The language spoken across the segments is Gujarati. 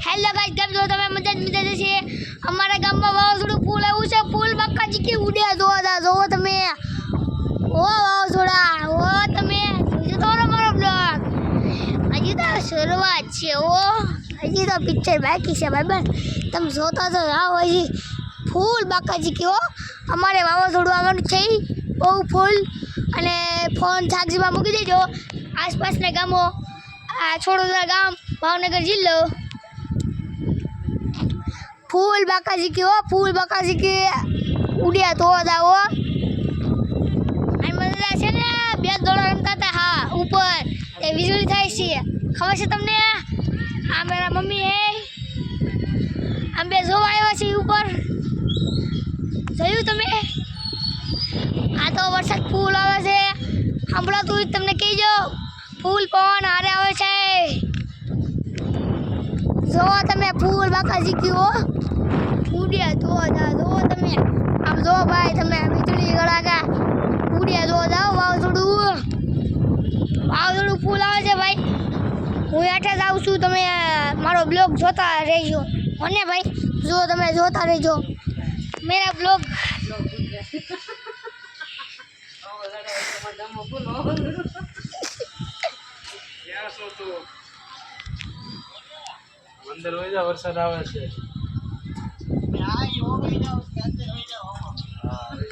હેલો ગાઈસ, કેમ છો તમે? મજા જશે. અમારા ગામમાં વાવાઝોડું ફૂલ આવ્યું છે. ફૂલ બક્કાજી કે ઉડ્યા જોવો તમે. ઓ વાવાઝોડા, ઓ તમે જોજો તો મારો બ્લોગ. હજી તો શરૂઆત છે. હજી તો પિક્ચર બાકી છે ભાઈ. તમે જોતા તો આવો. હજી ફૂલ બક્કાજી કે અમારે વાવાઝોડું આવવાનું છે. બહુ ફૂલ. અને ફોન ચાર્જમાં મૂકી દેજો. આસપાસના ગામો, આ છોડોદરા ગામ, ભાવનગર જિલ્લો. ફૂલ બાકાજી કે ઉડ્યા તો જાઓ. મને છે ને 2 દોડા રમતા હતા. હા, ઉપર એ વીજળી થાય છે, ખબર છે તમને? આ મારા મમ્મી હે, આમ બે જોવા આવ્યા છે ઉપર. જોયું તમે? આ તો વરસાદ ફૂલ આવે છે. સાંભળાતું તમને કહેજો. ફૂલ પવન હારે આવે છે. જો તમે ફૂલ બાકાજી કયો ઉડ્યા તો જાઓ તમે. આમ જો ભાઈ, તમે વીજળી ગળાકા ઉડ્યા જો જાઓ. વાવાઝોડું ફૂલ આવે છે ભાઈ. હું હેઠે જ આવું છું. તમે મારો બ્લોગ જોતા રહેજો. અને ભાઈ જો તમે જોતા રહેજો મેરા બ્લોગ. અંદર હોય જા, વરસાદ આવે છે.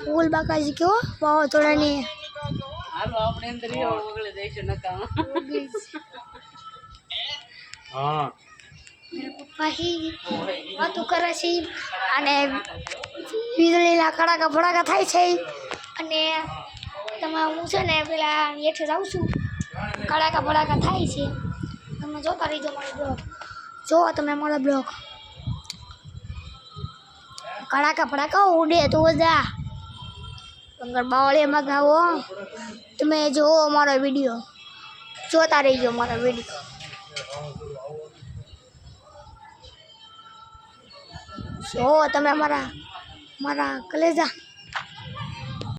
ફૂલ બાકાજી કયો વાવાઝોડાની. હાલો આપણે અંદર ઓગળે જઈશું નકામ. હા, મેરા પપ્પા હી વાતો કરે છે. અને વીજળીના કડાકા ફડાકા થાય છે. અને તમે હું છે ને પેલા હેઠે જાઉં છું. કડાકા ફડાકા થાય છે. તમે જોતા રહીજો મારો બ્લોગ. જો તમે મારો બ્લોગ. કડાકા ફડાકા ઉડે તો જા. પંગર બાવળીમાં ગાવો. તમે જુઓ મારો વિડીયો. જોતા રહીજો મારો વિડીયો. જો તમે મારા કલેજા.